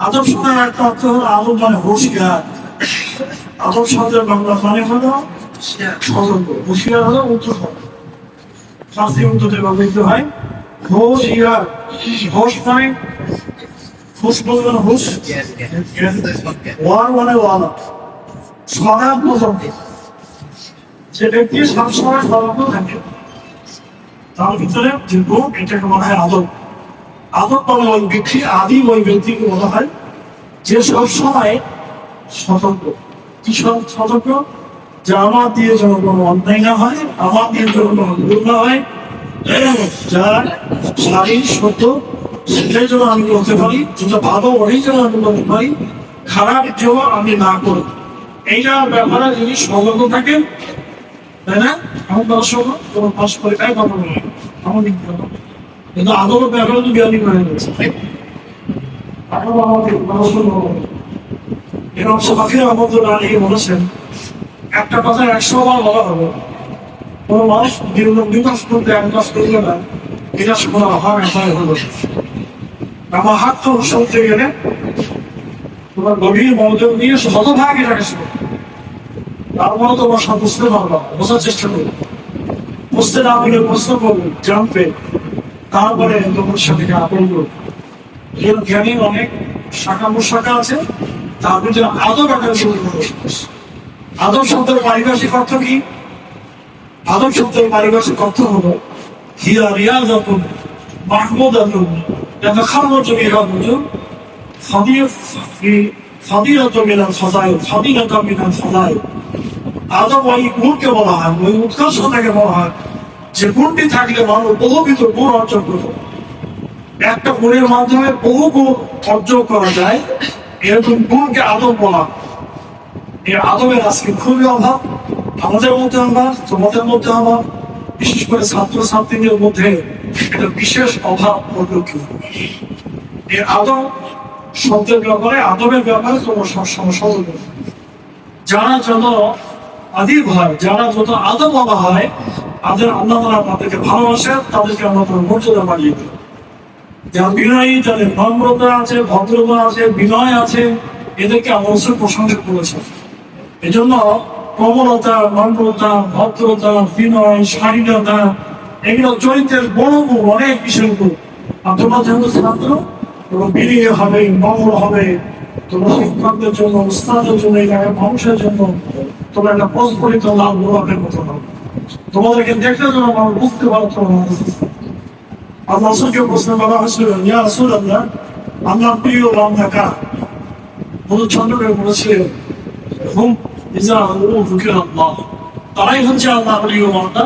আদব শব্দের একটা অর্থ হলো আদব মানে হুঁশিয়ার। আদব শব্দের বাংলা মানে হলো সতর্ক, হুঁশিয়ার হলো উত্তর শাস্তি উত্তরে ব্যবহৃত হয়। হুঁশিয়ার, হুঁশ মানে হুঁশ বলবেন হুঁশ, ওয়ার মানে ওয়ালা, সদাত্ম শব্দ। যে ব্যক্তি সবসময় সতর্ক থাকে তার ভিতরে যে গুণ এটাকে বলা হয় আদব। আদব বলে ওই ব্যক্তি, আদি ওই ব্যক্তিকে বলা হয় যে সবসময় সতর্ক। কি সতর্ক? যে আমার দিয়ে যেন কোনো অন্যায় না হয়, আমার দিয়ে যেন কোনো ভুল না হয়, যার শারীর সত্য সেটাই যেন আমি করতে পারি, যেটা ভালো ওটাই যেন আমি করতে পারি, খারাপ যেন আমি না করি। এইটা ব্যাপারে যদি সতর্ক থাকে, তাই না? আমার দর্শক তোমার পাশ করে তাই কথা বলে আমার দিক থেকে, কিন্তু আদবের ব্যাপারে তো জ্ঞানী হয়ে গেছে। এরকম সবাইকে আমাদের আলিয়ে বলেছেন, একটা কথা 100 বার বলা হবে, কোনো মানুষ বিকাশ করতে এক কাজ করবে না, এটা শোনা হয় এটাই হলো। আমার হাত তো শুনতে গেলে তোমার গভীর মনোযোগ দিয়ে শতভাগ এটাকে শুনো, তারপরে তোমার সব বুঝতে পারবো, বোঝার চেষ্টা করবো, বুঝতে না পেলে প্রশ্ন করবো, জানবে, তারপরে তোমার সাথে আপন করবো। এর জ্ঞানী অনেক শাখা প্রশাখা আছে, তার ভিতরে আদব একটা আদব শব্দের পারিভাষিক অর্থ কি? আদব শব্দের পারিভাষিক অর্থ হলো হিয়া রিয়াযাতুন মাহমুদাতুন ইয়াতাখাররাজু বিহা রজুল ফাদিলাতুন মিনাল ফাদাইল, ফাদিলাতুন মিনাল ফাদাইল। আদব ওই গুণকে বলা হয়, ওই উৎকর্ষতাকে বলা হয় যে গুণটি থাকলে মানুষ বহুবিধ গুণ অর্জন করত। একটা গুণের মাধ্যমে বহু গুণ অর্জন করা যায়, এরকম গুণকে আদব বলা। এই আদবের আজকে খুবই অভাব, আমাদের মধ্যে অভাব, তোমাদের মধ্যে অভাব, বিশেষ করে ছাত্রছাত্রীদের মধ্যে একটা বিশেষ অভাব পরিলক্ষিত। এই আদব শব্দের ব্যাপারে, আদবের ব্যাপারে তোমার সবসময় সতর্ক। যারা যত আদিব হয়, যারা যত আদব বলা হয়, তাদের আল্লাহ তাআলা তাদেরকে ভালোবাসে, তাদেরকে আল্লাহ তাআলা মর্যাদা বাড়িয়ে দেয়। যারা বিনয়ী, যাদের নম্রতা আছে, ভদ্রতা আছে, বিনয় আছে, এদেরকে আল্লাহ রাসূল প্রশংসা করেছেন। এজন্য কোমলতা, নম্রতা, ভদ্রতা, বিনয়, শালীনতা, এগুলো চরিত্রের বড় গুণ, অনেক বিষয় গুণ। আর তোমরা যেহেতু ছাত্র, তোমরা বিনয়ী হবে, নম্র হবে, তোমরা শিক্ষকদের জন্য, উস্তাদের জন্য, এই জায়গায় মানুষের জন্য তোমরা একটা প্রস্ফুটিত লাভ গোলাপের মতো হবে। তোমাদেরকে দেখলে যেন মানুষ বুঝতে পারো তোমরা। আল্লাহ রাসূলকে প্রশ্ন করা হয়েছিল, ইয়া রাসূলাল্লাহ, আল্লাহর প্রিয় বান্দা কারা? বলু ছন্দ করে বলেছিলেন, হুম ইজা যুকিরা আল্লাহ, তারাই হচ্ছে আল্লাহর প্রিয় বান্দা,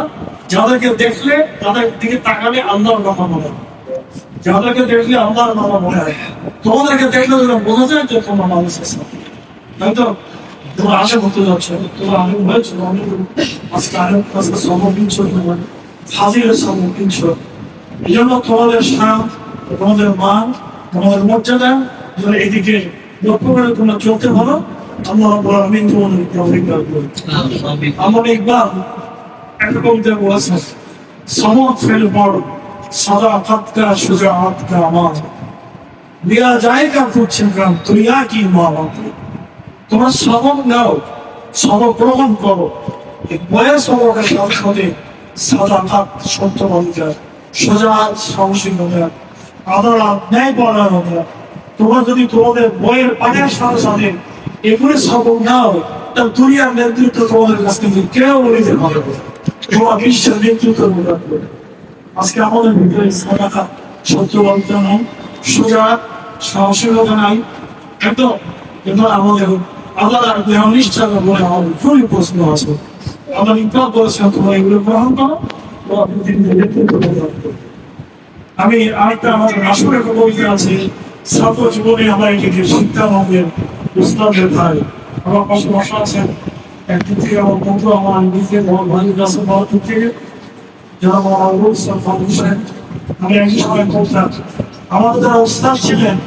যাদেরকে দেখলে, তাদের দিকে তাকালে আল্লাহর কথা মনে হয়, যাদেরকে দেখলে আল্লাহর কথা মনে হয়। তোমাদেরকে দেখলে যেন বোঝা যায় যে তোমরা মানুষ আছে, তাই তো? তোমরা আশা করতে যাচ্ছ, তোমরা আগে হয়েছো, আজকে আজকে সম্মুখীন ছিল, ফাজিলের সম্মুখীন ছিল। এই জন্য তোমাদের শান্ত, তোমাদের মান, তোমাদের মর্যাদা এইদিকে লক্ষ্য করে তোমরা চলতে পারো। আল্লাহ রাব্বুল আলামিন তোমাদের তৌফিক দান করুন। আমার ইকবাল একটা কবিতা বলেছেন, সমত ফেল বড় সাদাকাত কা শুজাআত কা আমার লিয়া জায়গা খুঁজছেন গ্রাম দুনিয়া কি মাওয়া। তোমরা সবক নাও, সবক গ্রহণ করো, এই বয়ের সবকের সাথে সাদাকাত, সত্যবাদিতা, সোজা সাহসিকতা, আদালত, ন্যায় পরায়ণতা। তোমরা যদি তোমাদের বইয়ের পাঠের সাথে সাথে এগুলি সবক নাও, তার দুনিয়ার নেতৃত্ব তোমাদের কাছ থেকে কেউ নিতে পারবে না, তোমার বিশ্বের নেতৃত্ব করবে। আজকে আমাদের ভিতরে সাদাকাত, সত্যবাদিতা নাই, সোজা সাহসিকতা নাই, একদম। কিন্তু আমাদের আল্লাহ নিষ্ঠার বলে আমাদের খুবই প্রশ্ন আছে। আমরা ইকবাল বলেছিলাম, তোমরা এগুলো গ্রহণ করো, তোমার পৃথিবীতে নেতৃত্ব গ্রহণ করো। আমি আরেকটা আমাদের আসলে কবিতা আছে, ছাত্র জীবনে আমরা এটিকে শিক্ষা আমাদের উস্তাদের ভাই আমার পাশে বসা আছেন, একদিক থেকে আমার বন্ধু, আমার নিজের ভাই কাছে বড় দিক থেকে যারা আমি একই সময় বলতাম, আমাদের যারা উস্তাদ ছিলেন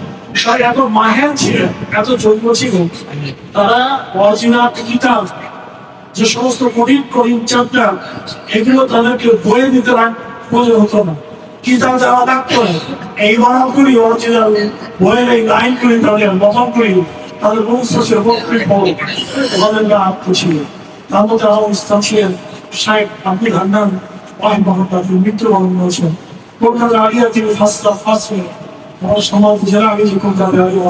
তারা এত মাহের ছিলেন, এত যোগ্য ছিল, তারা অরিজিনাল কিতাব, যে সমস্ত কঠিন কঠিন চ্যাপ্টার, এগুলো তাদেরকে বইয়ে দিতে প্রয়োজন হতো না। কিতাব যারা ডাক্তার এই বানাগুলি অরিজিনাল বইয়ের এই লাইনগুলি তাদের মতনগুলি তাদের মনুষ্য বক্তৃ বল ওদের গা ছিল তার মধ্যে আরো ইসলাম ছিলেন সাহেব আব্দুল হান্নান ওয়াহিদ মোহাম্মদ মৃত্যুবরণ করেছেন কলকাতার আগে তিনি ফার্স্ট সমাজ জেলা আগে যে কলকাতার আগে